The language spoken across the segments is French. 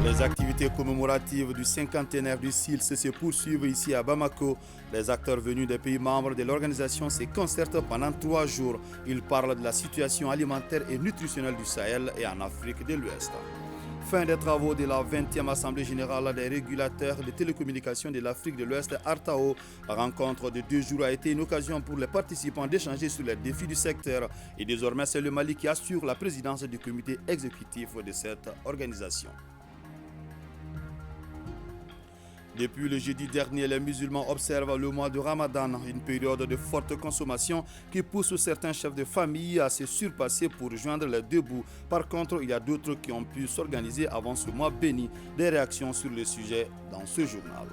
Les activités commémoratives du cinquantenaire du SILS se poursuivent ici à Bamako. Les acteurs venus des pays membres de l'organisation se concertent pendant 3 jours. Ils parlent de la situation alimentaire et nutritionnelle du Sahel et en Afrique de l'Ouest. Fin des travaux de la 20e Assemblée générale des régulateurs de télécommunications de l'Afrique de l'Ouest, Artao. La rencontre de 2 jours a été une occasion pour les participants d'échanger sur les défis du secteur. Et désormais, c'est le Mali qui assure la présidence du comité exécutif de cette organisation. Depuis le jeudi dernier, les musulmans observent le mois de Ramadan, une période de forte consommation qui pousse certains chefs de famille à se surpasser pour joindre les deux bouts. Par contre, il y a d'autres qui ont pu s'organiser avant ce mois béni. Des réactions sur le sujet dans ce journal.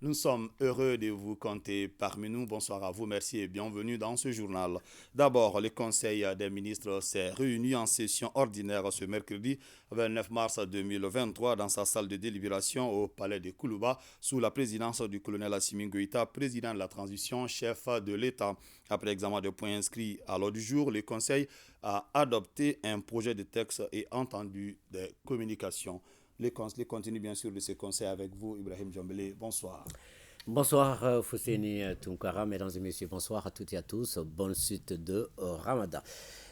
Nous sommes heureux de vous compter parmi nous. Bonsoir à vous, merci et bienvenue dans ce journal. D'abord, le Conseil des ministres s'est réuni en session ordinaire ce mercredi 29 mars 2023 dans sa salle de délibération au palais de Koulouba sous la présidence du colonel Assimi Goïta, président de la transition, chef de l'État. Après examen de points inscrits à l'ordre du jour, le Conseil a adopté un projet de texte et entendu des communications. Le continue bien sûr de ce conseil avec vous, Ibrahim Djambélé. Bonsoir. Bonsoir Fousséni Tounkara, mesdames et messieurs, bonsoir à toutes et à tous, bonne suite de Ramadan.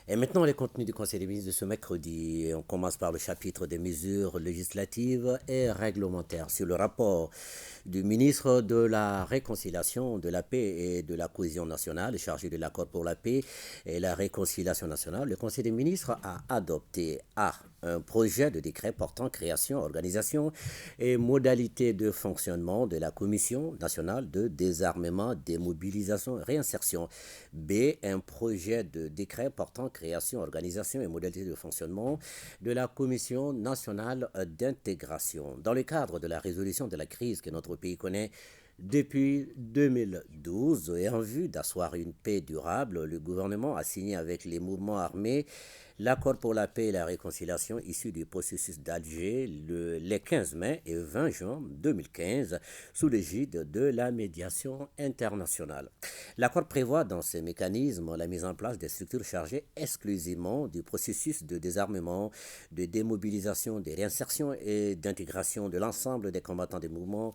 Et maintenant, les contenus du Conseil des ministres de ce mercredi. On commence par le chapitre des mesures législatives et réglementaires sur le rapport du ministre de la Réconciliation, de la Paix et de la Cohésion nationale, chargé de l'accord pour la paix et la réconciliation nationale. Le Conseil des ministres a adopté un projet de décret portant création, organisation et modalités de fonctionnement de la Commission nationale de désarmement, démobilisation et réinsertion. B. Un projet de décret portant création, organisation et modalités de fonctionnement de la Commission nationale d'intégration. Dans le cadre de la résolution de la crise que notre pays connaît depuis 2012 et en vue d'asseoir une paix durable, le gouvernement a signé avec les mouvements armés l'accord pour la paix et la réconciliation issu du processus d'Alger les 15 mai et 20 juin 2015 sous l'égide de la médiation internationale. L'accord prévoit dans ces mécanismes la mise en place des structures chargées exclusivement du processus de désarmement, de démobilisation, de réinsertion et d'intégration de l'ensemble des combattants des mouvements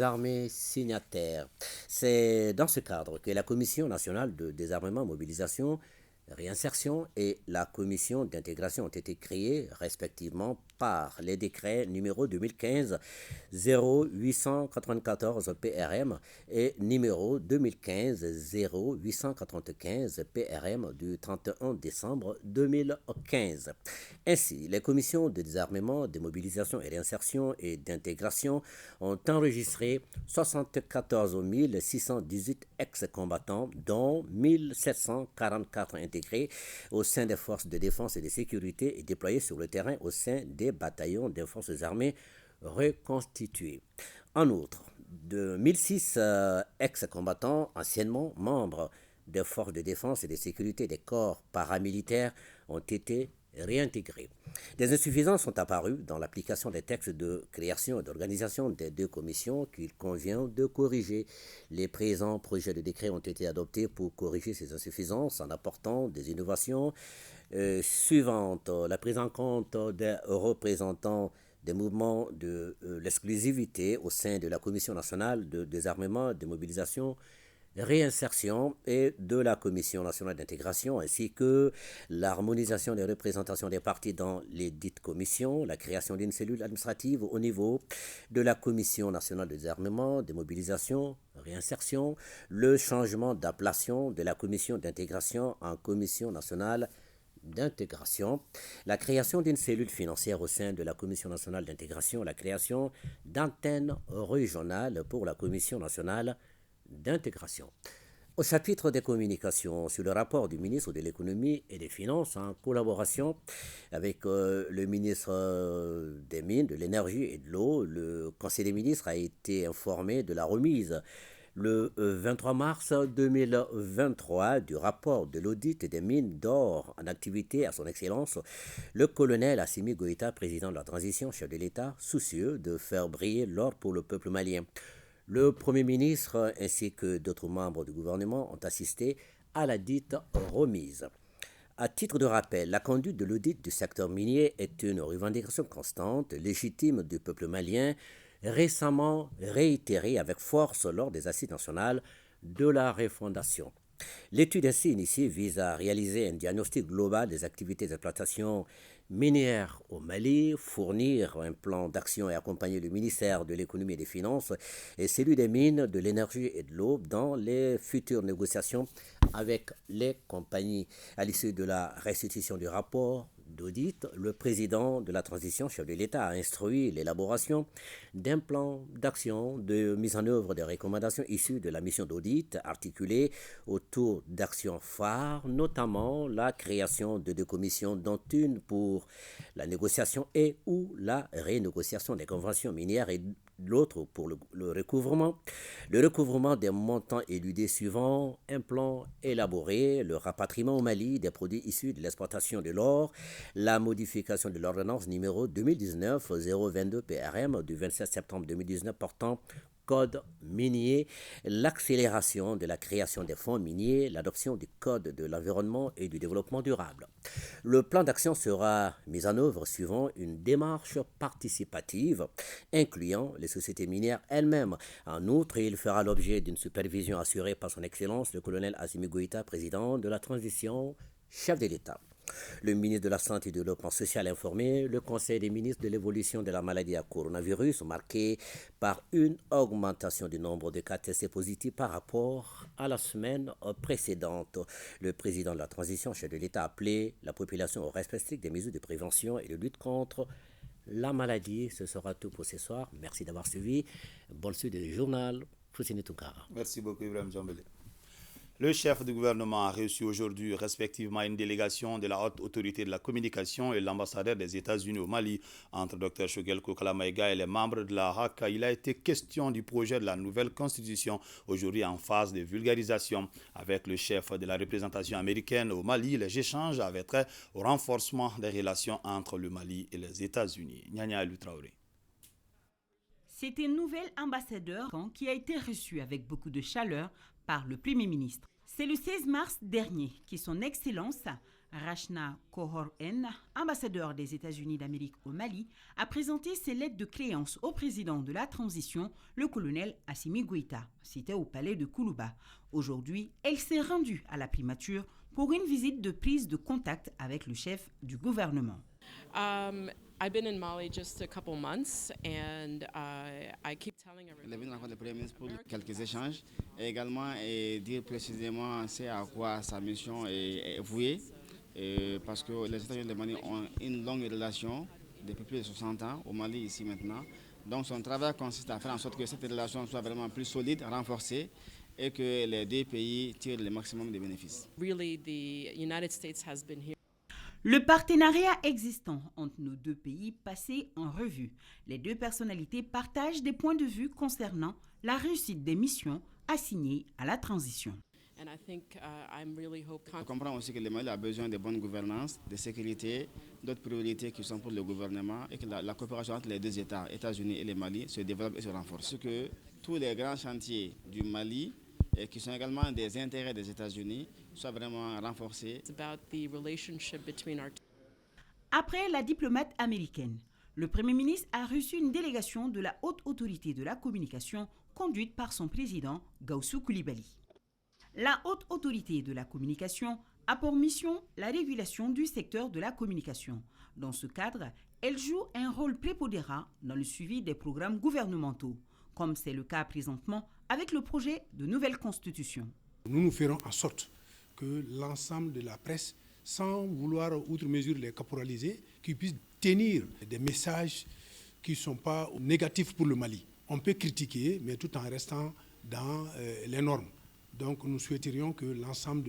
armées signataires. C'est dans ce cadre que la Commission nationale de désarmement, mobilisation, réinsertion et la commission d'intégration ont été créées respectivement par les décrets numéro 2015-0894 PRM et numéro 2015-0895 PRM du 31 décembre 2015. Ainsi, les commissions de désarmement, de mobilisation et réinsertion et d'intégration ont enregistré 74 618 ex-combattants, dont 1744 intégrés au sein des forces de défense et de sécurité et déployés sur le terrain au sein des bataillons des forces armées reconstitués. En outre, de 1006 ex-combattants anciennement membres des forces de défense et de sécurité des corps paramilitaires ont été réintégrés. Des insuffisances sont apparues dans l'application des textes de création et d'organisation des deux commissions qu'il convient de corriger. Les présents projets de décret ont été adoptés pour corriger ces insuffisances en apportant des innovations suivantes. La prise en compte des représentants des mouvements de l'exclusivité au sein de la Commission nationale de désarmement, de mobilisation, réinsertion et de la Commission nationale d'intégration, ainsi que l'harmonisation des représentations des partis dans les dites commissions, la création d'une cellule administrative au niveau de la Commission nationale de désarmement, de mobilisation, réinsertion, le changement d'appellation de la Commission d'intégration en Commission nationale d'intégration, la création d'une cellule financière au sein de la Commission nationale d'intégration, la création d'antennes régionales pour la Commission nationale d'intégration. Au chapitre des communications sur le rapport du ministre de l'économie et des finances en collaboration avec le ministre des Mines, de l'énergie et de l'eau, le Conseil des ministres a été informé de la remise le 23 mars 2023 du rapport de l'audit des mines d'or en activité à son Excellence, le colonel Assimi Goïta, président de la transition, chef de l'État, soucieux de faire briller l'or pour le peuple malien. Le Premier ministre ainsi que d'autres membres du gouvernement ont assisté à la dite remise. À titre de rappel, la conduite de l'audit du secteur minier est une revendication constante, légitime du peuple malien, récemment réitérée avec force lors des assises nationales de la refondation. L'étude ainsi initiée vise à réaliser un diagnostic global des activités d'exploitation minière au Mali, fournir un plan d'action et accompagner le ministère de l'économie et des finances et celui des mines, de l'énergie et de l'eau dans les futures négociations avec les compagnies. À l'issue de la restitution du rapport d'audit, le président de la transition, chef de l'État, a instruit l'élaboration d'un plan d'action de mise en œuvre des recommandations issues de la mission d'audit articulée autour d'actions phares, notamment la création de deux commissions, dont une pour la négociation et ou la renégociation des conventions minières et l'autre pour le recouvrement. Le recouvrement des montants éludés suivant un plan élaboré, le rapatriement au Mali des produits issus de l'exploitation de l'or, la modification de l'ordonnance numéro 2019-022 PRM du 27 septembre 2019 portant code minier, l'accélération de la création des fonds miniers, l'adoption du code de l'environnement et du développement durable. Le plan d'action sera mis en œuvre suivant une démarche participative incluant les sociétés minières elles-mêmes. En outre, il fera l'objet d'une supervision assurée par son Excellence le colonel Assimi Goïta, président de la transition, chef de l'État. Le ministre de la Santé et du Développement social a informé le Conseil des ministres de l'évolution de la maladie à coronavirus, marquée par une augmentation du nombre de cas testés positifs par rapport à la semaine précédente. Le président de la transition, chef de l'État, a appelé la population au respect strict des mesures de prévention et de lutte contre la maladie. Ce sera tout pour ce soir. Merci d'avoir suivi. Bonne suite du journal. Foussini Toukara. Merci beaucoup, Ibrahim Djambélé. Le chef du gouvernement a reçu aujourd'hui respectivement une délégation de la haute autorité de la communication et l'ambassadeur des États-Unis au Mali. Entre Dr Shogel Kokalamaïga et les membres de la HAC, il a été question du projet de la nouvelle constitution, aujourd'hui en phase de vulgarisation. Avec le chef de la représentation américaine au Mali, les échanges avaient trait au renforcement des relations entre le Mali et les États-Unis. Nyanya Alou Traoré. C'est un nouvel ambassadeur qui a été reçu avec beaucoup de chaleur par le Premier ministre. C'est le 16 mars dernier que son Excellence Rachna Kohor-N, ambassadeur des États-Unis d'Amérique au Mali, a présenté ses lettres de créance au président de la transition, le colonel Assimi Goïta. C'était au palais de Koulouba. Aujourd'hui, elle s'est rendue à la primature pour une visite de prise de contact avec le chef du gouvernement. I've been in Mali just a couple months and I keep telling everyone. Il est venu rencontrer le Premier ministre pour quelques échanges et également dire précisément c'est à quoi sa mission est vouée parce que les États-Unis et le Mali ont une longue relation depuis plus de 60 ans au Mali ici maintenant. Donc son travail consiste à faire en sorte que cette relation soit vraiment plus solide, renforcée et que les deux pays tirent le maximum de bénéfices. Really, the United States has been here. Le partenariat existant entre nos deux pays passé en revue. Les deux personnalités partagent des points de vue concernant la réussite des missions assignées à la transition. And I think I'm really On comprend aussi que le Mali a besoin de bonne gouvernance, de sécurité, d'autres priorités qui sont pour le gouvernement et que la coopération entre les deux États, États-Unis et le Mali, se développe et se renforce. Que tous les grands chantiers du Mali et qui sont également des intérêts des États-Unis soient vraiment renforcés. Après la diplomate américaine, le Premier ministre a reçu une délégation de la haute autorité de la communication conduite par son président Gaussou Koulibaly. La haute autorité de la communication a pour mission la régulation du secteur de la communication. Dans ce cadre, elle joue un rôle prépondérant dans le suivi des programmes gouvernementaux, comme c'est le cas présentement avec le projet de nouvelle constitution. Nous ferons en sorte que l'ensemble de la presse, sans vouloir outre mesure les caporaliser, qu'ils puissent tenir des messages qui ne sont pas négatifs pour le Mali. On peut critiquer, mais tout en restant dans les normes. Donc nous souhaiterions que l'ensemble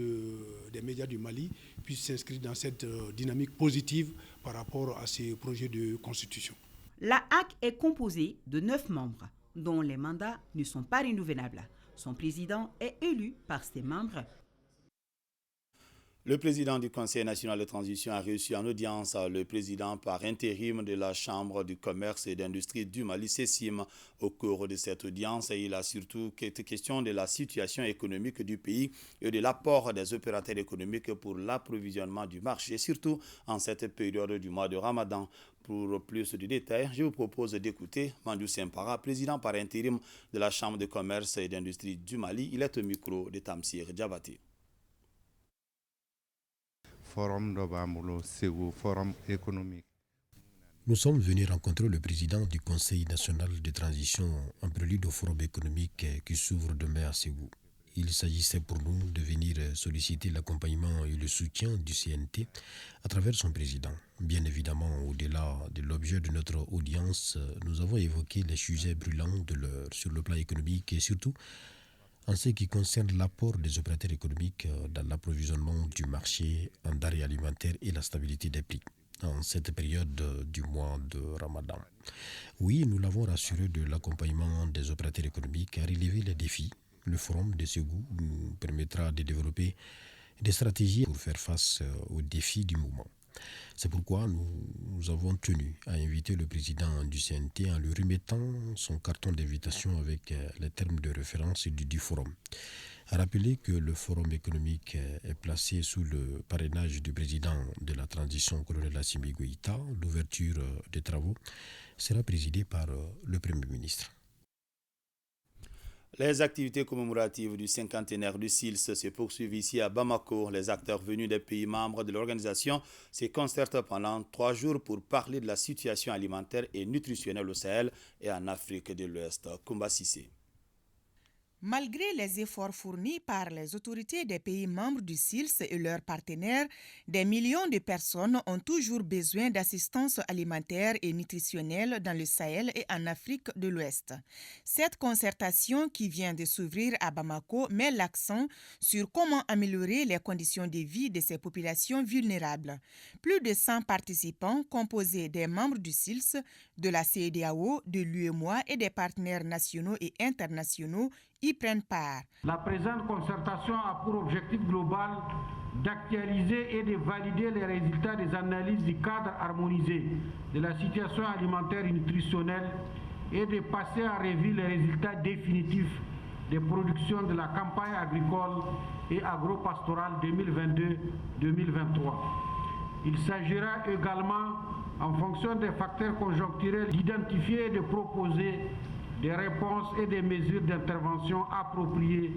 des médias du Mali puissent s'inscrire dans cette dynamique positive par rapport à ces projets de constitution. La HAC est composée de 9 membres, dont les mandats ne sont pas renouvelables. Son président est élu par ses membres. Le président du Conseil national de transition a reçu en audience le président par intérim de la Chambre du commerce et d'industrie du Mali, CECIM. Au cours de cette audience, il a surtout été question de la situation économique du pays et de l'apport des opérateurs économiques pour l'approvisionnement du marché, surtout en cette période du mois de Ramadan. Pour plus de détails, je vous propose d'écouter Mandou Sempara, président par intérim de la Chambre de commerce et d'industrie du Mali. Il est au micro de Tamsir Diabaté. Forum économique. Nous sommes venus rencontrer le président du Conseil national de transition en prélude au forum économique qui s'ouvre demain à Ségou. Il s'agissait pour nous de venir solliciter l'accompagnement et le soutien du CNT à travers son président. Bien évidemment, au-delà de l'objet de notre audience, nous avons évoqué les sujets brûlants de l'heure sur le plan économique et surtout en ce qui concerne l'apport des opérateurs économiques dans l'approvisionnement du marché en denrées alimentaires et la stabilité des prix en cette période du mois de Ramadan. Oui, nous l'avons rassuré de l'accompagnement des opérateurs économiques à relever les défis. Le forum de Ségou nous permettra de développer des stratégies pour faire face aux défis du moment. C'est pourquoi nous avons tenu à inviter le président du CNT en lui remettant son carton d'invitation avec les termes de référence du forum. À rappeler que le forum économique est placé sous le parrainage du président de la transition, colonel Assimi Goïta. L'ouverture des travaux sera présidée par le Premier ministre. Les activités commémoratives du cinquantenaire du SILS se poursuivent ici à Bamako. Les acteurs venus des pays membres de l'organisation se concertent pendant 3 jours pour parler de la situation alimentaire et nutritionnelle au Sahel et en Afrique de l'Ouest. Koumba Sissé. Malgré les efforts fournis par les autorités des pays membres du SILS et leurs partenaires, des millions de personnes ont toujours besoin d'assistance alimentaire et nutritionnelle dans le Sahel et en Afrique de l'Ouest. Cette concertation qui vient de s'ouvrir à Bamako met l'accent sur comment améliorer les conditions de vie de ces populations vulnérables. Plus de 100 participants composés des membres du SILS, de la CEDEAO, de l'UEMOA et des partenaires nationaux et internationaux y prennent part. La présente concertation a pour objectif global d'actualiser et de valider les résultats des analyses du cadre harmonisé de la situation alimentaire et nutritionnelle et de passer en revue les résultats définitifs des productions de la campagne agricole et agro-pastorale 2022-2023. Il s'agira également, en fonction des facteurs conjoncturels, d'identifier et de proposer des réponses et des mesures d'intervention appropriées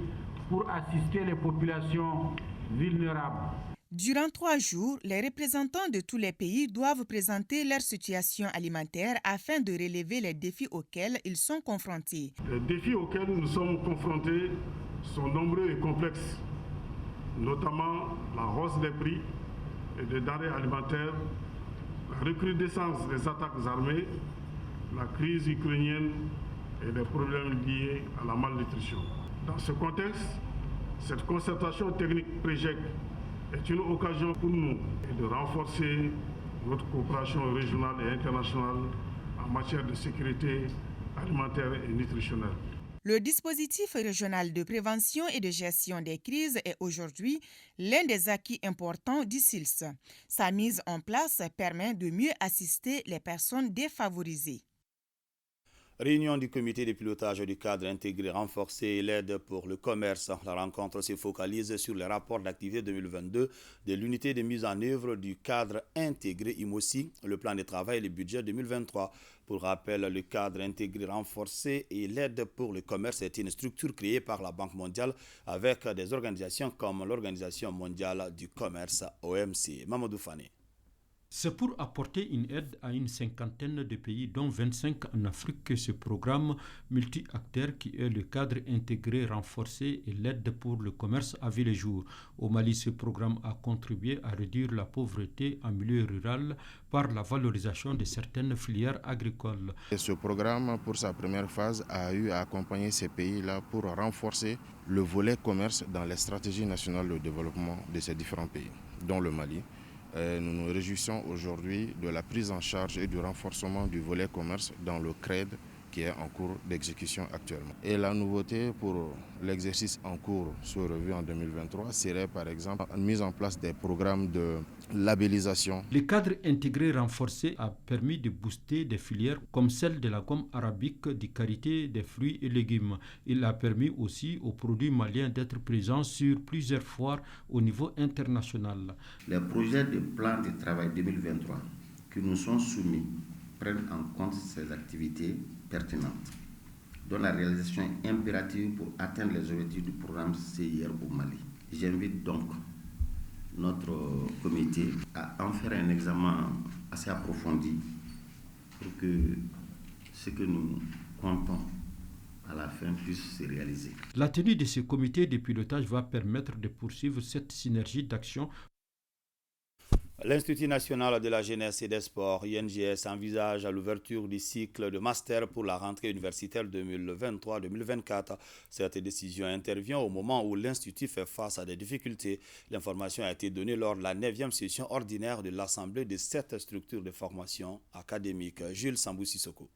pour assister les populations vulnérables. Durant 3 jours, les représentants de tous les pays doivent présenter leur situation alimentaire afin de relever les défis auxquels ils sont confrontés. Les défis auxquels nous sommes confrontés sont nombreux et complexes, notamment la hausse des prix et des denrées alimentaires, la recrudescence des attaques armées, la crise ukrainienne et les problèmes liés à la malnutrition. Dans ce contexte, cette concertation technique PREGEC est une occasion pour nous de renforcer notre coopération régionale et internationale en matière de sécurité alimentaire et nutritionnelle. Le dispositif régional de prévention et de gestion des crises est aujourd'hui l'un des acquis importants du SILS. Sa mise en place permet de mieux assister les personnes défavorisées. Réunion du comité de pilotage du cadre intégré renforcé et l'aide pour le commerce. La rencontre se focalise sur les rapports d'activité 2022 de l'unité de mise en œuvre du cadre intégré IMOSI, le plan de travail et le budget 2023. Pour rappel, le cadre intégré renforcé et l'aide pour le commerce est une structure créée par la Banque mondiale avec des organisations comme l'Organisation mondiale du commerce, OMC. Mamadou Fane. C'est pour apporter une aide à une cinquantaine de pays, dont 25 en Afrique, que ce programme multi-acteur qui est le cadre intégré renforcé et l'aide pour le commerce a vu le jour. Au Mali, ce programme a contribué à réduire la pauvreté en milieu rural par la valorisation de certaines filières agricoles. Et ce programme, pour sa première phase, a eu à accompagner ces pays-là pour renforcer le volet commerce dans les stratégies nationales de développement de ces différents pays, dont le Mali. Nous nous réjouissons aujourd'hui de la prise en charge et du renforcement du volet commerce dans le CRED qui est en cours d'exécution actuellement. Et la nouveauté pour l'exercice en cours sur revue en 2023 serait par exemple la mise en place des programmes de labellisation. Le cadre intégré renforcé a permis de booster des filières comme celle de la gomme arabique, du karité, des fruits et légumes. Il a permis aussi aux produits maliens d'être présents sur plusieurs foires au niveau international. Les projets de plan de travail 2023 qui nous sont soumis prennent en compte ces activités pertinentes, dont la réalisation est impérative pour atteindre les objectifs du programme CIR au Mali. J'invite donc notre comité à en faire un examen assez approfondi pour que ce que nous comptons à la fin puisse se réaliser. La tenue de ce comité de pilotage va permettre de poursuivre cette synergie d'action. L'Institut national de la jeunesse et des sports, INJS, envisage l'ouverture du cycle de master pour la rentrée universitaire 2023-2024. Cette décision intervient au moment où l'Institut fait face à des difficultés. L'information a été donnée lors de la 9e session ordinaire de l'Assemblée de 7 structures de formation académique. Jules Sambou-Sissoko.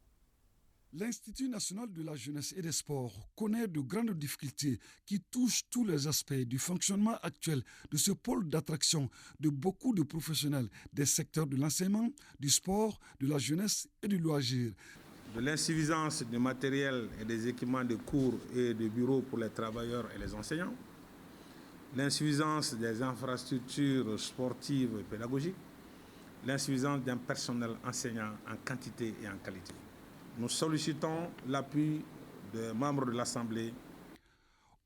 L'Institut national de la jeunesse et des sports connaît de grandes difficultés qui touchent tous les aspects du fonctionnement actuel de ce pôle d'attraction de beaucoup de professionnels des secteurs de l'enseignement, du sport, de la jeunesse et du loisir. De l'insuffisance de matériel et des équipements de cours et de bureaux pour les travailleurs et les enseignants, l'insuffisance des infrastructures sportives et pédagogiques, l'insuffisance d'un personnel enseignant en quantité et en qualité. Nous sollicitons l'appui des membres de l'Assemblée.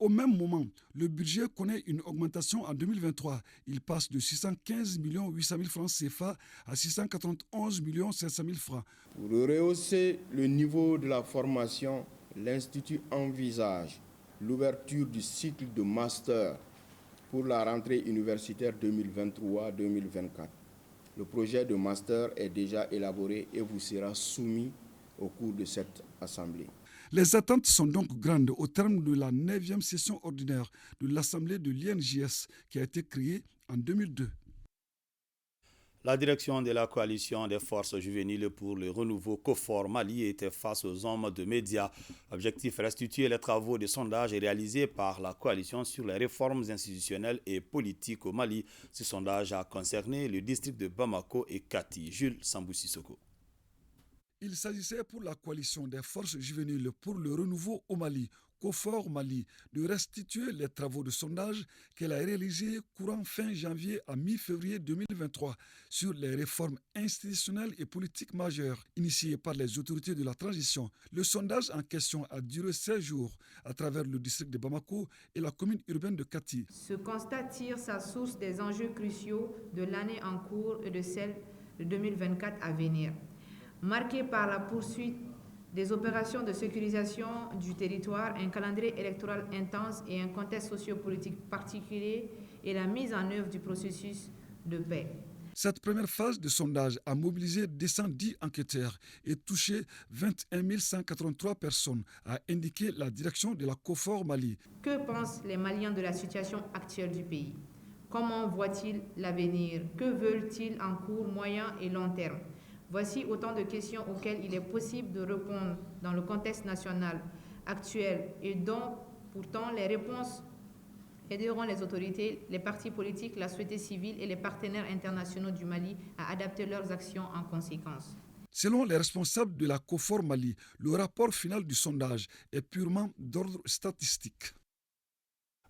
Au même moment, le budget connaît une augmentation en 2023. Il passe de 615 800 000 francs CFA à 691 500 000 francs. Pour rehausser le niveau de la formation, l'Institut envisage l'ouverture du cycle de master pour la rentrée universitaire 2023-2024. Le projet de master est déjà élaboré et vous sera soumis au cours de cette assemblée. Les attentes sont donc grandes au terme de la 9e session ordinaire de l'Assemblée de l'INJS qui a été créée en 2002. La direction de la coalition des forces juvéniles pour le renouveau COFOR Mali était face aux hommes de médias. Objectif restituer les travaux de sondage réalisés par la coalition sur les réformes institutionnelles et politiques au Mali. Ce sondage a concerné le district de Bamako et Kati. Jules Sambou-Sissoko. Il s'agissait pour la coalition des forces juvéniles pour le renouveau au Mali, COFOR Mali, de restituer les travaux de sondage qu'elle a réalisés courant fin janvier à mi-février 2023 sur les réformes institutionnelles et politiques majeures initiées par les autorités de la transition. Le sondage en question a duré 16 jours à travers le district de Bamako et la commune urbaine de Kati. Ce constat tire sa source des enjeux cruciaux de l'année en cours et de celle de 2024 à venir. Marqué par la poursuite des opérations de sécurisation du territoire, un calendrier électoral intense et un contexte sociopolitique particulier et la mise en œuvre du processus de paix. Cette première phase de sondage a mobilisé 210 enquêteurs et touché 21 183 personnes, a indiqué la direction de la COFOR Mali. Que pensent les Maliens de la situation actuelle du pays? Comment voient-ils l'avenir? Que veulent-ils en court, moyen et long terme? Voici autant de questions auxquelles il est possible de répondre dans le contexte national actuel et dont pourtant les réponses aideront les autorités, les partis politiques, la société civile et les partenaires internationaux du Mali à adapter leurs actions en conséquence. Selon les responsables de la COFOR Mali, le rapport final du sondage est purement d'ordre statistique.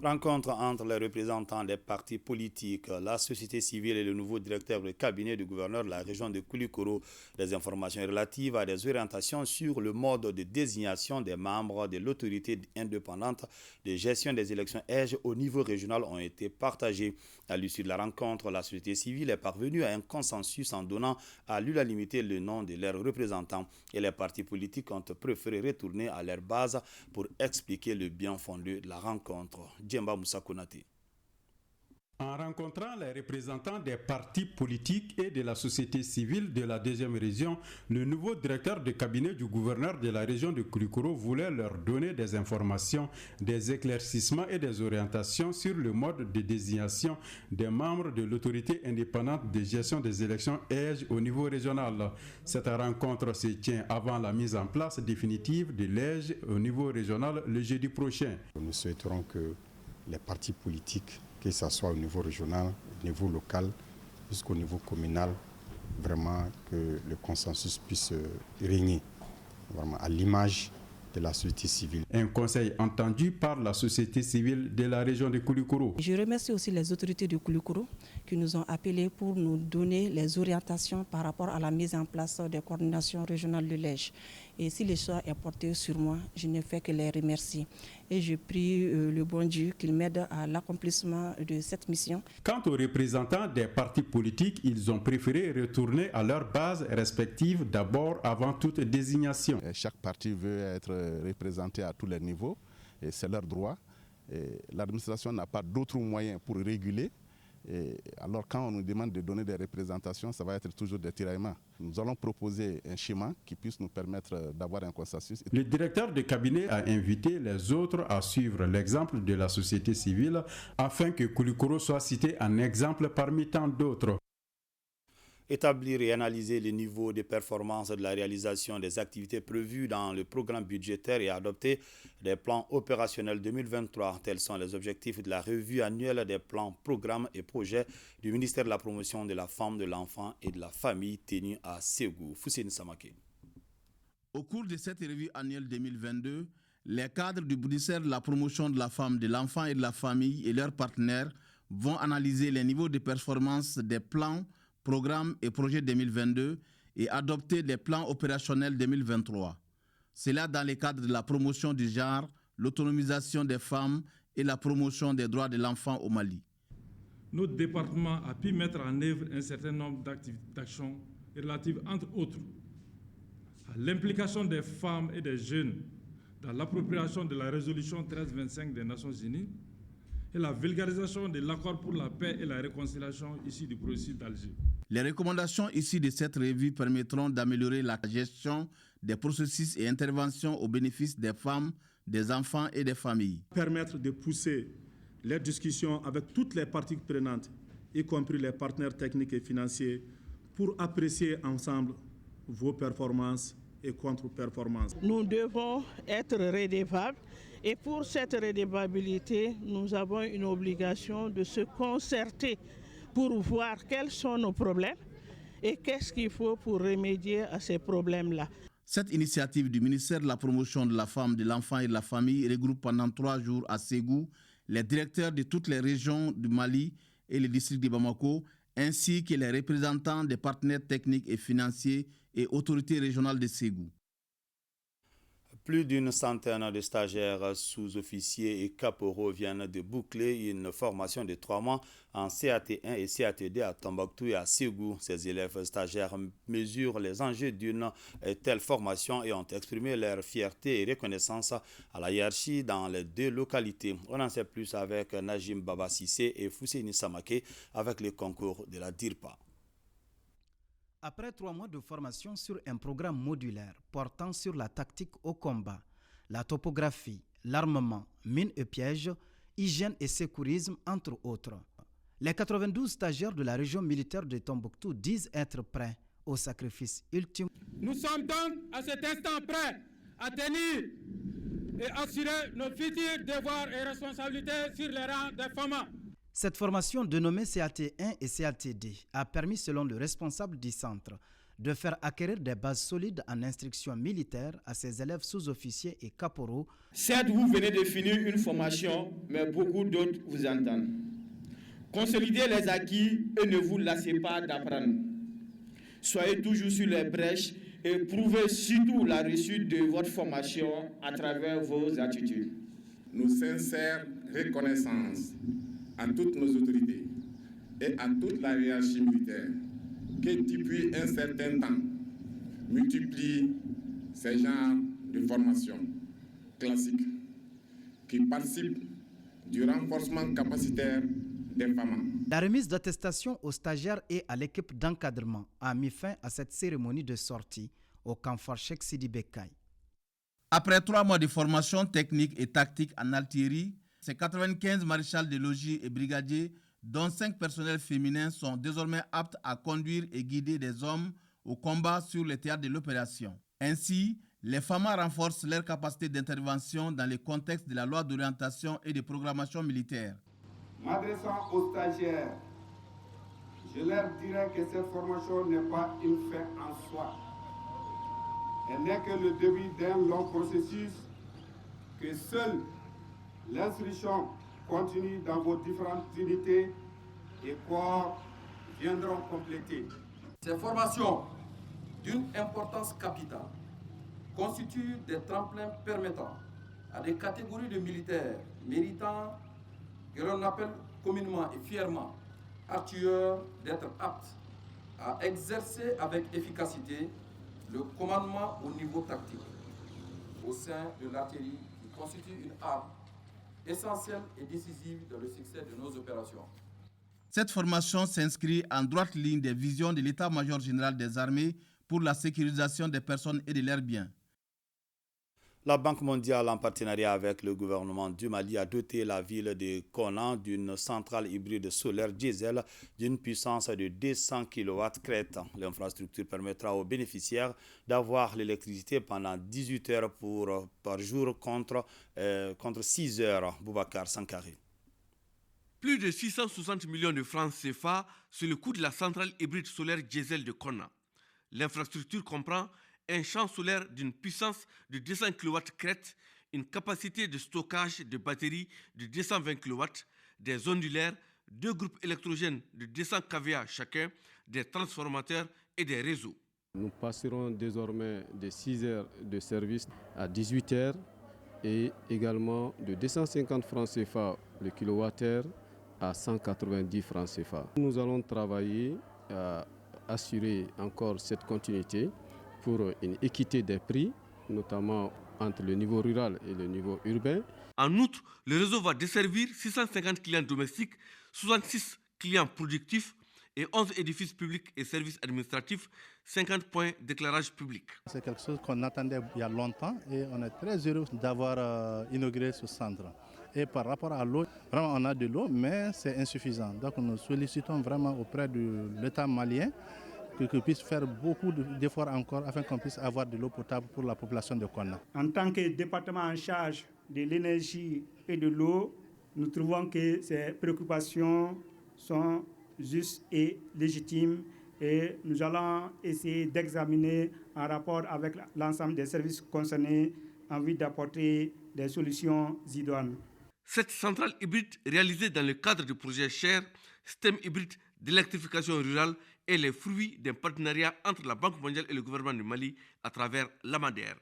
Rencontre entre les représentants des partis politiques, la société civile et le nouveau directeur de cabinet du gouverneur de la région de Koulikoro. Des informations relatives à des orientations sur le mode de désignation des membres de l'autorité indépendante de gestion des élections EGE au niveau régional ont été partagées. À l'issue de la rencontre, la société civile est parvenue à un consensus en donnant à l'unanimité le nom de leurs représentants et les partis politiques ont préféré retourner à leur base pour expliquer le bien fondé de la rencontre. Djemba Moussa Konate. En rencontrant les représentants des partis politiques et de la société civile de la deuxième région, le nouveau directeur de cabinet du gouverneur de la région de Koulikoro voulait leur donner des informations, des éclaircissements et des orientations sur le mode de désignation des membres de l'autorité indépendante de gestion des élections EJ au niveau régional. Cette rencontre se tient avant la mise en place définitive de l'EJ au niveau régional le jeudi prochain. Nous souhaiterons que les partis politiques, que ce soit au niveau régional, au niveau local, jusqu'au niveau communal, vraiment que le consensus puisse régner, vraiment à l'image de la société civile. Un conseil entendu par la société civile de la région de Koulikoro. Je remercie aussi les autorités de Koulikoro qui nous ont appelés pour nous donner les orientations par rapport à la mise en place des coordinations régionales de l'EJ. Et si le choix est porté sur moi, je ne fais que les remercier. Et je prie le bon Dieu qu'il m'aide à l'accomplissement de cette mission. Quant aux représentants des partis politiques, ils ont préféré retourner à leur base respective d'abord avant toute désignation. Chaque parti veut être représenté à tous les niveaux et c'est leur droit. L'administration n'a pas d'autres moyens pour réguler. Et alors quand on nous demande de donner des représentations, ça va être toujours des tiraillements. Nous allons proposer un schéma qui puisse nous permettre d'avoir un consensus. Le directeur de cabinet a invité les autres à suivre l'exemple de la société civile afin que Koulikoro soit cité en exemple parmi tant d'autres. Établir et analyser le niveau de performance de la réalisation des activités prévues dans le programme budgétaire et adopter des plans opérationnels 2023. Tels sont les objectifs de la revue annuelle des plans, programmes et projets du ministère de la Promotion de la Femme, de l'Enfant et de la Famille tenue à Ségou. Foussine Samake. Au cours de cette revue annuelle 2022, les cadres du ministère de la Promotion de la Femme, de l'Enfant et de la Famille et leurs partenaires vont analyser les niveaux de performance des plans, programmes et projets 2022 et adopter des plans opérationnels 2023. C'est là dans le cadre de la promotion du genre, l'autonomisation des femmes et la promotion des droits de l'enfant au Mali. Notre département a pu mettre en œuvre un certain nombre d'actions relatives, entre autres, à l'implication des femmes et des jeunes dans l'appropriation de la résolution 1325 des Nations Unies et la vulgarisation de l'accord pour la paix et la réconciliation issu du processus d'Alger. Les recommandations issues de cette revue permettront d'améliorer la gestion des processus et interventions au bénéfice des femmes, des enfants et des familles. Permettre de pousser les discussions avec toutes les parties prenantes, y compris les partenaires techniques et financiers, pour apprécier ensemble vos performances et contre-performances. Nous devons être redevables. Et pour cette redevabilité, nous avons une obligation de se concerter pour voir quels sont nos problèmes et qu'est-ce qu'il faut pour remédier à ces problèmes-là. Cette initiative du ministère de la Promotion de la Femme, de l'Enfant et de la Famille regroupe pendant 3 jours à Ségou les directeurs de toutes les régions du Mali et les districts de Bamako, ainsi que les représentants des partenaires techniques et financiers et autorités régionales de Ségou. Plus d'une centaine de stagiaires sous-officiers et caporaux viennent de boucler une formation de 3 mois en CAT1 et CAT2 à Tombouctou et à Ségou. Ces élèves stagiaires mesurent les enjeux d'une telle formation et ont exprimé leur fierté et reconnaissance à la hiérarchie dans les 2 localités. On en sait plus avec Najim Baba Sissé et Fousseini Samake avec le concours de la DIRPA. Après 3 mois de formation sur un programme modulaire portant sur la tactique au combat, la topographie, l'armement, mines et pièges, hygiène et sécurisme, entre autres, les 92 stagiaires de la région militaire de Tombouctou disent être prêts au sacrifice ultime. Nous sommes donc à cet instant prêts à tenir et assurer nos futurs devoirs et responsabilités sur les rangs des FAMA. Cette formation dénommée CAT1 et CAT2 a permis, selon le responsable du centre, de faire acquérir des bases solides en instruction militaire à ses élèves sous-officiers et caporaux. Certes, vous venez de finir une formation, mais beaucoup d'autres vous entendent. Consolidez les acquis et ne vous lassez pas d'apprendre. Soyez toujours sur les brèches et prouvez surtout la réussite de votre formation à travers vos attitudes. Nos sincères reconnaissances à toutes nos autorités et à toute la hiérarchie militaire qui, depuis un certain temps, multiplient ces genres de formations classiques qui participent du renforcement capacitaire des FAMA. La remise d'attestation aux stagiaires et à l'équipe d'encadrement a mis fin à cette cérémonie de sortie au camp fort Cheikh Sidi Bekay. Après 3 mois de formation technique et tactique en artillerie, ces 95 maréchals de logis et brigadiers, dont 5 personnels féminins, sont désormais aptes à conduire et guider des hommes au combat sur le théâtre de l'opération. Ainsi, les FAMA renforcent leur capacité d'intervention dans le contexte de la loi d'orientation et de programmation militaire. M'adressant aux stagiaires, je leur dirais que cette formation n'est pas une fin en soi. Elle n'est que le début d'un long processus que seule l'instruction continue dans vos différentes unités et corps viendront compléter. Ces formations, d'une importance capitale, constituent des tremplins permettant à des catégories de militaires méritants que l'on appelle communément et fièrement artilleurs d'être aptes à exercer avec efficacité le commandement au niveau tactique au sein de l'artillerie qui constitue une arme essentielle et décisive dans le succès de nos opérations. Cette formation s'inscrit en droite ligne des visions de l'état-major général des armées pour la sécurisation des personnes et de leurs biens. La Banque mondiale, en partenariat avec le gouvernement du Mali, a doté la ville de Konna d'une centrale hybride solaire diesel d'une puissance de 200 kW crête. L'infrastructure permettra aux bénéficiaires d'avoir l'électricité pendant 18 heures par jour contre 6 heures. Boubacar Sankari. Plus de 660 millions de francs CFA sur le coût de la centrale hybride solaire diesel de Konna. L'infrastructure comprend un champ solaire d'une puissance de 200 kW crête, une capacité de stockage de batteries de 220 kW, des ondulaires, 2 groupes électrogènes de 200 kVA chacun, des transformateurs et des réseaux. Nous passerons désormais de 6 heures de service à 18 heures et également de 250 francs CFA le kilowattheure à 190 francs CFA. Nous allons travailler à assurer encore cette continuité pour une équité des prix, notamment entre le niveau rural et le niveau urbain. En outre, le réseau va desservir 650 clients domestiques, 66 clients productifs et 11 édifices publics et services administratifs, 50 points d'éclairage public. C'est quelque chose qu'on attendait il y a longtemps et on est très heureux d'avoir inauguré ce centre. Et par rapport à l'eau, vraiment on a de l'eau, mais c'est insuffisant. Donc nous sollicitons vraiment auprès de l'État malien qu'on puisse faire beaucoup d'efforts encore afin qu'on puisse avoir de l'eau potable pour la population de Konna. En tant que département en charge de l'énergie et de l'eau, nous trouvons que ces préoccupations sont justes et légitimes et nous allons essayer d'examiner en rapport avec l'ensemble des services concernés en vue d'apporter des solutions idoines. Cette centrale hybride réalisée dans le cadre du projet Cher, système hybride d'électrification rurale, est le fruit d'un partenariat entre la Banque mondiale et le gouvernement du Mali à travers l'AMADER.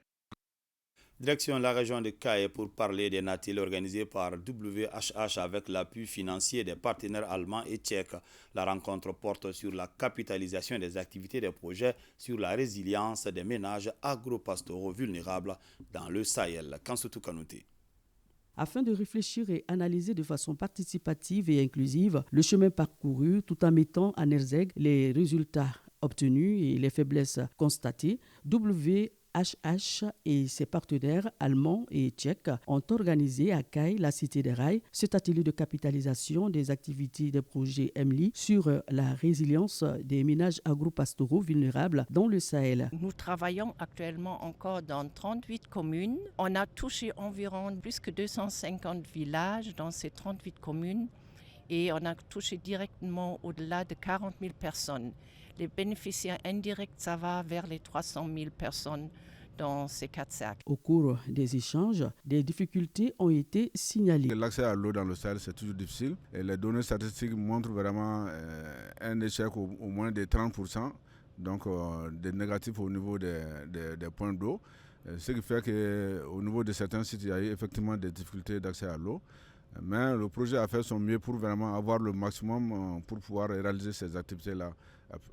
Direction la région de Kayes pour parler des Natil organisés par WHH avec l'appui financier des partenaires allemands et tchèques. La rencontre porte sur la capitalisation des activités des projets sur la résilience des ménages agro-pastoraux vulnérables dans le Sahel. Kansutu Kanouté. Afin de réfléchir et analyser de façon participative et inclusive le chemin parcouru tout en mettant en exergue les résultats obtenus et les faiblesses constatées, WHH et ses partenaires allemands et tchèques ont organisé à Kayes, la cité des rails, cet atelier de capitalisation des activités des projets EMLI sur la résilience des ménages agro-pastoraux vulnérables dans le Sahel. Nous travaillons actuellement encore dans 38 communes. On a touché environ plus que 250 villages dans ces 38 communes et on a touché directement au-delà de 40 000 personnes. Les bénéficiaires indirects, ça va vers les 300 000 personnes dans ces 4 cercles. Au cours des échanges, des difficultés ont été signalées. L'accès à l'eau dans le Sahel, c'est toujours difficile. Et les données statistiques montrent vraiment un échec au moins de 30%, donc des négatifs au niveau des points d'eau. Ce qui fait qu'au niveau de certains sites, il y a eu effectivement des difficultés d'accès à l'eau. Mais le projet a fait son mieux pour vraiment avoir le maximum pour pouvoir réaliser ces activités-là,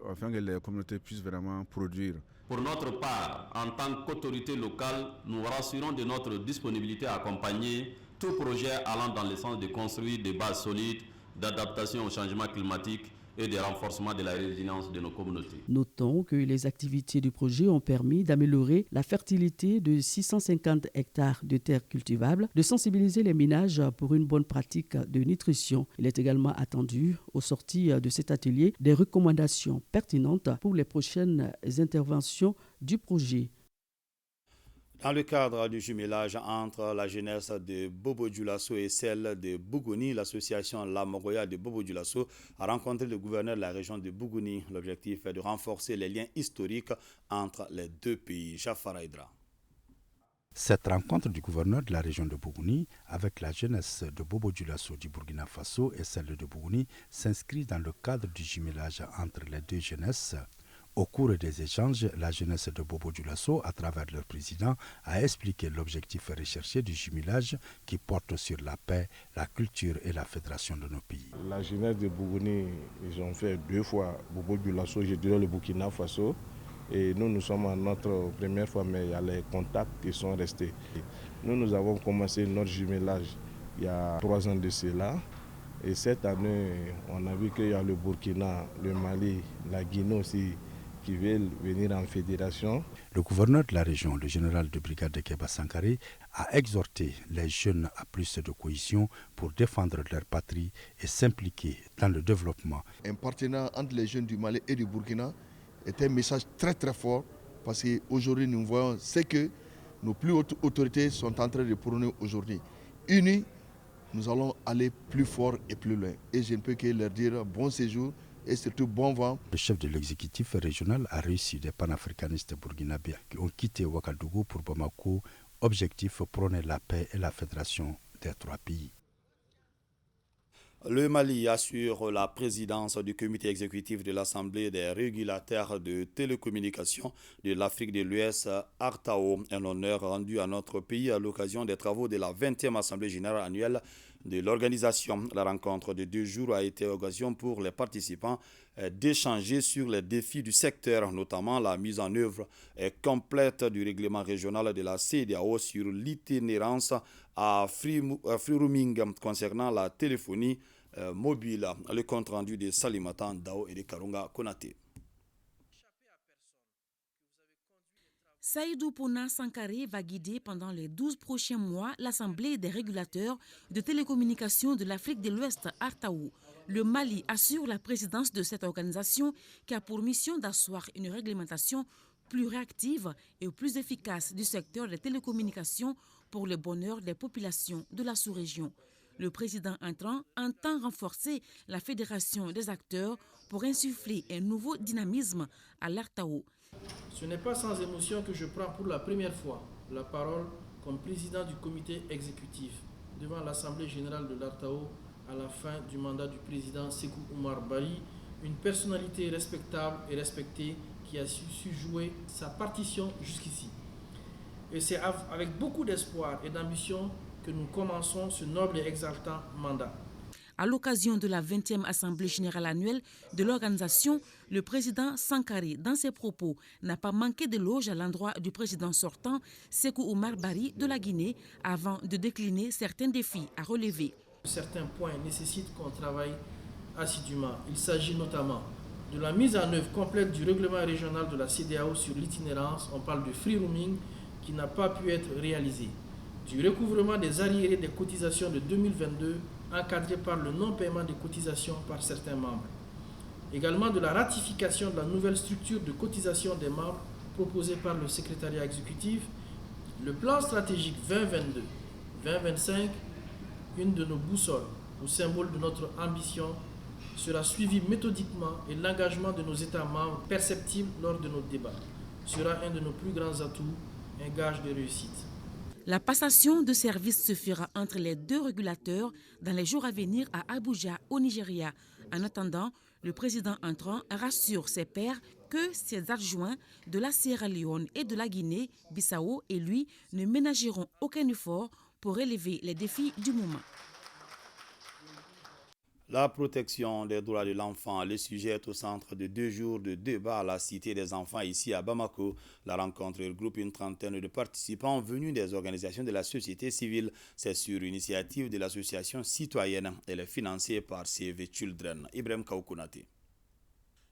afin que les communautés puissent vraiment produire. Pour notre part, en tant qu'autorité locale, nous rassurons de notre disponibilité à accompagner tout projet allant dans le sens de construire des bases solides d'adaptation au changement climatique et de renforcement de la résilience de nos communautés. Notons que les activités du projet ont permis d'améliorer la fertilité de 650 hectares de terres cultivables, de sensibiliser les ménages pour une bonne pratique de nutrition. Il est également attendu, au sortir de cet atelier, des recommandations pertinentes pour les prochaines interventions du projet. Dans le cadre du jumelage entre la jeunesse de Bobo-Dioulasso et celle de Bougouni, l'association La Mogoya de Bobo-Dioulasso a rencontré le gouverneur de la région de Bougouni. L'objectif est de renforcer les liens historiques entre les deux pays. Jafar Aïdra. Cette rencontre du gouverneur de la région de Bougouni avec la jeunesse de Bobo-Dioulasso du Burkina Faso et celle de Bougouni s'inscrit dans le cadre du jumelage entre les deux jeunesses. Au cours des échanges, la jeunesse de Bobo-Dioulasso, à travers leur président, a expliqué l'objectif recherché du jumelage qui porte sur la paix, la culture et la fédération de nos pays. La jeunesse de Bougouni, ils ont fait 2 fois Bobo-Dioulasso, je dirais le Burkina Faso. Et nous sommes à notre première fois, mais il y a les contacts qui sont restés. Nous avons commencé notre jumelage il y a 3 ans de cela. Et cette année, on a vu qu'il y a le Burkina, le Mali, la Guinée aussi, qui veulent venir en fédération. Le gouverneur de la région, le général de brigade de Keba Sankare, a exhorté les jeunes à plus de cohésion pour défendre leur patrie et s'impliquer dans le développement. Un partenariat entre les jeunes du Mali et du Burkina est un message très très fort parce qu'aujourd'hui nous voyons ce que nos plus hautes autorités sont en train de prôner aujourd'hui. Unis, nous allons aller plus fort et plus loin. Et je ne peux que leur dire bon séjour et surtout bon vent. Le chef de l'exécutif régional a reçu des panafricanistes burkinabés qui ont quitté Ouagadougou pour Bamako. Objectif prôner la paix et la fédération des 3 pays. Le Mali assure la présidence du comité exécutif de l'Assemblée des régulateurs de télécommunications de l'Afrique de l'Ouest, Artao, un honneur rendu à notre pays à l'occasion des travaux de la 20e Assemblée générale annuelle de l'organisation. La rencontre de 2 jours a été l'occasion pour les participants d'échanger sur les défis du secteur, notamment la mise en œuvre complète du règlement régional de la CEDEAO sur l'itinérance à free roaming concernant la téléphonie mobile. Le compte rendu de Salimata Dao et de Karunga Konate. Saïdou Pona Sankare va guider pendant les 12 prochains mois l'Assemblée des régulateurs de télécommunications de l'Afrique de l'Ouest, Artao. Le Mali assure la présidence de cette organisation qui a pour mission d'asseoir une réglementation plus réactive et plus efficace du secteur des télécommunications pour le bonheur des populations de la sous-région. Le président entrant entend renforcer la fédération des acteurs pour insuffler un nouveau dynamisme à l'Artao. Ce n'est pas sans émotion que je prends pour la première fois la parole comme président du comité exécutif devant l'Assemblée générale de l'Artao à la fin du mandat du président Sékou Oumar Bari, une personnalité respectable et respectée qui a su jouer sa partition jusqu'ici. Et c'est avec beaucoup d'espoir et d'ambition que nous commençons ce noble et exaltant mandat. À l'occasion de la 20e Assemblée générale annuelle de l'organisation, le président Sankare, dans ses propos, n'a pas manqué d'éloges à l'endroit du président sortant, Sékou Oumar Bari de la Guinée, avant de décliner certains défis à relever. Certains points nécessitent qu'on travaille assidûment. Il s'agit notamment de la mise en œuvre complète du règlement régional de la CEDEAO sur l'itinérance. On parle de free roaming qui n'a pas pu être réalisé. Du recouvrement des arriérés des cotisations de 2022 encadré par le non-paiement des cotisations par certains membres. Également de la ratification de la nouvelle structure de cotisation des membres proposée par le secrétariat exécutif, le plan stratégique 2022-2025, une de nos boussoles ou symbole de notre ambition, sera suivi méthodiquement et l'engagement de nos États membres perceptible lors de nos débats sera un de nos plus grands atouts, un gage de réussite. La passation de services se fera entre les 2 régulateurs dans les jours à venir à Abuja, au Nigeria. En attendant, le président entrant rassure ses pairs que ses adjoints de la Sierra Leone et de la Guinée-Bissau et lui ne ménageront aucun effort pour relever les défis du moment. La protection des droits de l'enfant, le sujet est au centre de 2 jours de débat à la Cité des enfants ici à Bamako. La rencontre regroupe une trentaine de participants venus des organisations de la société civile. C'est sur initiative de l'association citoyenne. Elle est financée par Save Children. Ibrahim Kaoukounate.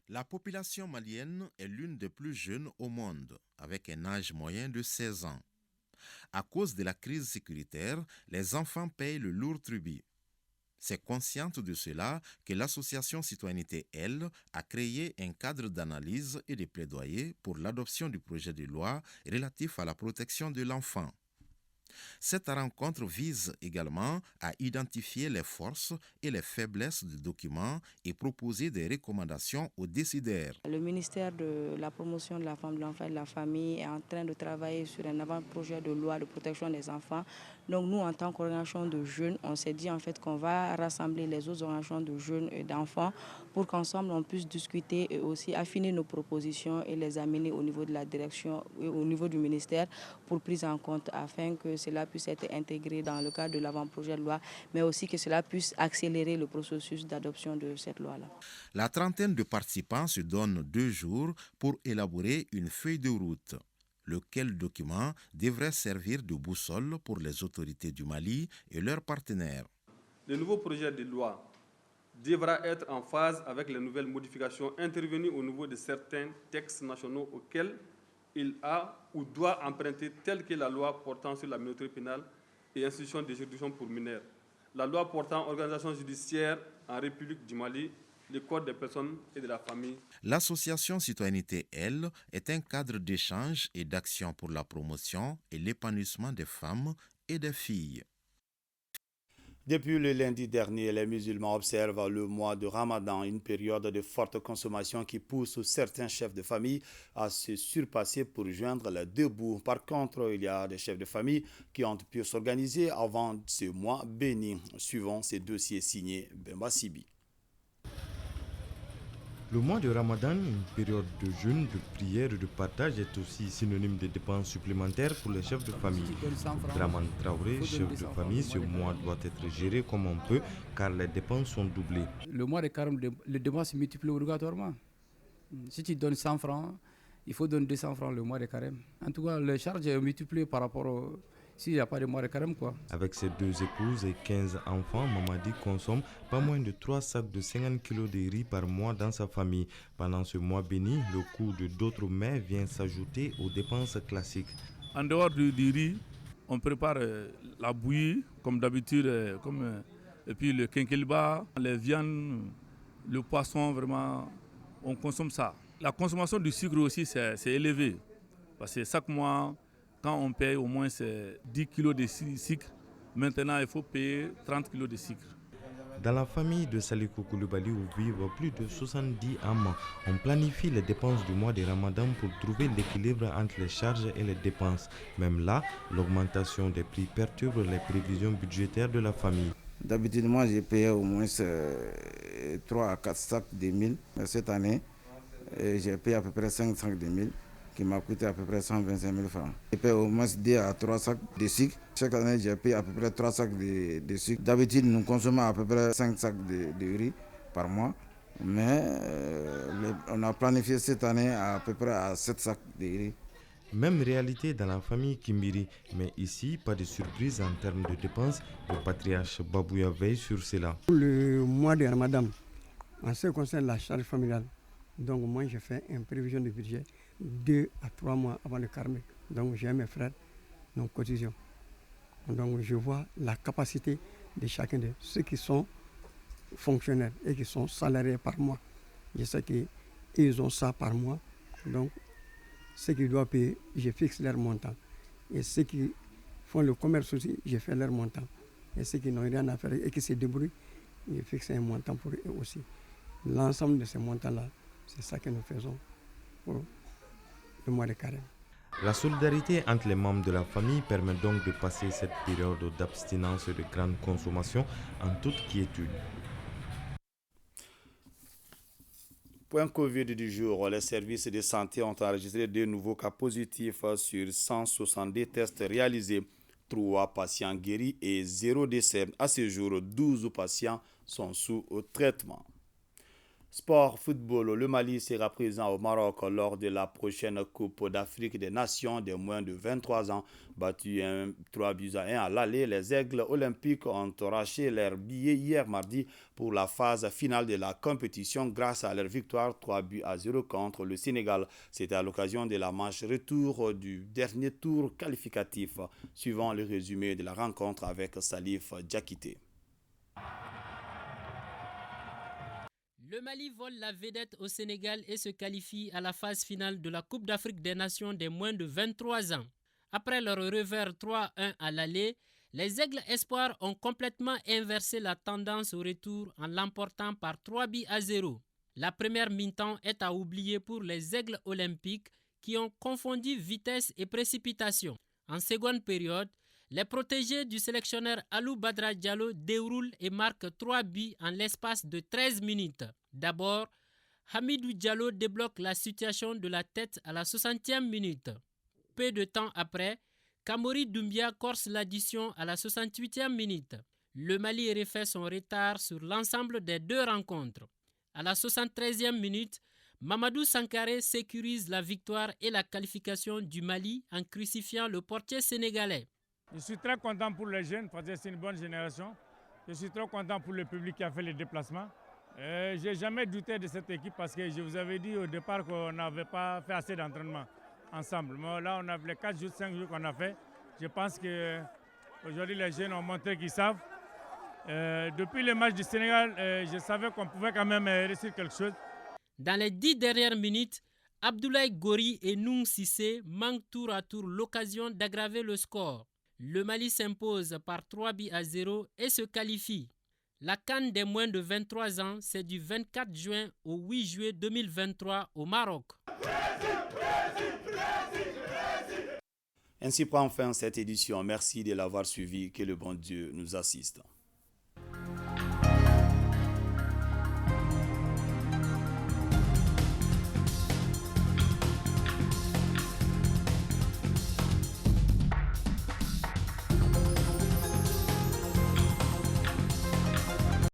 La population malienne est l'une des plus jeunes au monde, avec un âge moyen de 16 ans. À cause de la crise sécuritaire, les enfants payent le lourd tribut. C'est consciente de cela que l'association Citoyenneté, elle, a créé un cadre d'analyse et de plaidoyer pour l'adoption du projet de loi relatif à la protection de l'enfant. Cette rencontre vise également à identifier les forces et les faiblesses du document et proposer des recommandations aux décideurs. Le ministère de la promotion de la femme, de l'enfant et de la famille est en train de travailler sur un avant-projet de loi de protection des enfants. Donc nous, en tant qu'organisation de jeunes, on s'est dit en fait qu'on va rassembler les autres organisations de jeunes et d'enfants pour qu'ensemble on puisse discuter et aussi affiner nos propositions et les amener au niveau de la direction et au niveau du ministère pour prise en compte afin que cela puisse être intégré dans le cadre de l'avant-projet de loi, mais aussi que cela puisse accélérer le processus d'adoption de cette loi-là. La trentaine de participants se donnent 2 jours pour élaborer une feuille de route. Lequel document devrait servir de boussole pour les autorités du Mali et leurs partenaires. Le nouveau projet de loi devra être en phase avec les nouvelles modifications intervenues au niveau de certains textes nationaux auxquels il a ou doit emprunter, telles que la loi portant sur la minorité pénale et institution de juridiction pour mineurs, la loi portant organisation judiciaire en République du Mali, le Code des personnes et de la famille. L'association Citoyenneté, elle, est un cadre d'échange et d'action pour la promotion et l'épanouissement des femmes et des filles. Depuis le lundi dernier, les musulmans observent le mois de Ramadan, une période de forte consommation qui pousse certains chefs de famille à se surpasser pour joindre les 2 bouts. Par contre, il y a des chefs de famille qui ont pu s'organiser avant ce mois béni, suivant ces dossiers signés Bemba Sibi. Le mois de Ramadan, une période de jeûne, de prière et de partage, est aussi synonyme de dépenses supplémentaires pour les chefs de famille. Draman Traoré, chef de famille, ce mois doit être géré comme on peut car les dépenses sont doublées. Le mois de carême, les dépenses se multiplient obligatoirement. Si tu donnes 100 francs, il faut donner 200 francs le mois de carême. En tout cas, les charges sont multipliées par rapport au... S'il n'y a pas de mois de carême, quoi. Avec ses 2 épouses et 15 enfants, Mamadi consomme pas moins de 3 sacs de 50 kg de riz par mois dans sa famille. Pendant ce mois béni, le coût de d'autres mets vient s'ajouter aux dépenses classiques. En dehors du riz, on prépare la bouillie, comme d'habitude, et puis le quinqueliba, les viandes, le poisson, vraiment, on consomme ça. La consommation du sucre aussi, c'est élevé, parce que chaque mois, quand on paye au moins 10 kg de sucre, maintenant il faut payer 30 kg de sucre. Dans la famille de Saliko Koulibaly où vivent plus de 70 âmes, on planifie les dépenses du mois de Ramadan pour trouver l'équilibre entre les charges et les dépenses. Même là, l'augmentation des prix perturbe les prévisions budgétaires de la famille. D'habitude, moi j'ai payé au moins 3 à 4 sacs de 1000. Cette année, j'ai payé à peu près 5 sacs de 1000. Qui m'a coûté à peu près 125 000 francs. Je paye au moins 2 à 3 sacs de sucre. Chaque année, j'ai payé à peu près 3 sacs de sucre. D'habitude, nous consommons à peu près 5 sacs de riz par mois. Mais on a planifié cette année à peu près à 7 sacs de riz. Même réalité dans la famille Kimbiri. Mais ici, pas de surprise en termes de dépenses. Le patriarche Babouya veille sur cela. Le mois de Ramadan, en ce qui concerne la charge familiale, donc moi j'ai fait une prévision de budget 2 à 3 mois avant le carême. Donc j'ai mes frères, nous cotisons. Donc je vois la capacité de chacun de ceux qui sont fonctionnaires et qui sont salariés par mois. Je sais qu'ils ont ça par mois. Donc ceux qui doivent payer, je fixe leur montant. Et ceux qui font le commerce aussi, je fais leur montant. Et ceux qui n'ont rien à faire et qui se débrouillent, je fixe un montant pour eux aussi. L'ensemble de ces montants-là, c'est ça que nous faisons pour le mois de carême. La solidarité entre les membres de la famille permet donc de passer cette période d'abstinence et de grande consommation en toute quiétude. Point Covid du jour, les services de santé ont enregistré 2 nouveaux cas positifs sur 170 tests réalisés. 3 patients guéris et 0 décès. À ce jour, 12 patients sont sous traitement. Sport football, le Mali sera présent au Maroc lors de la prochaine Coupe d'Afrique des Nations des moins de 23 ans. Battu 3-1 à l'aller, les Aigles olympiques ont arraché leur billet hier mardi pour la phase finale de la compétition grâce à leur victoire 3-0 contre le Sénégal. C'était à l'occasion de la manche retour du dernier tour qualificatif, suivant le résumé de la rencontre avec Salif Diakité. Le Mali vole la vedette au Sénégal et se qualifie à la phase finale de la Coupe d'Afrique des Nations des moins de 23 ans. Après leur revers 3-1 à l'aller, les Aigles Espoirs ont complètement inversé la tendance au retour en l'emportant par 3-0. La première mi-temps est à oublier pour les Aigles olympiques qui ont confondu vitesse et précipitation. En seconde période, les protégés du sélectionneur Alou Badra Diallo déroulent et marquent 3 buts en l'espace de 13 minutes. D'abord, Hamidou Diallo débloque la situation de la tête à la 60e minute. Peu de temps après, Kamori Doumbia corse l'addition à la 68e minute. Le Mali refait son retard sur l'ensemble des deux rencontres. À la 73e minute, Mamadou Sankaré sécurise la victoire et la qualification du Mali en crucifiant le portier sénégalais. Je suis très content pour les jeunes parce que c'est une bonne génération. Je suis très content pour le public qui a fait les déplacements. Je n'ai jamais douté de cette équipe parce que je vous avais dit au départ qu'on n'avait pas fait assez d'entraînement ensemble. Mais là, on a les 4 jours, 5 jours qu'on a fait. Je pense qu'aujourd'hui, les jeunes ont montré qu'ils savent. Depuis le match du Sénégal, je savais qu'on pouvait quand même réussir quelque chose. Dans les 10 dernières minutes, Abdoulaye Gori et Noung Sissé manquent tour à tour l'occasion d'aggraver le score. Le Mali s'impose par 3-0 et se qualifie. La CAN des moins de 23 ans, c'est du 24 juin au 8 juillet 2023 au Maroc. Ainsi prend fin cette édition. Merci de l'avoir suivi. Que le bon Dieu nous assiste.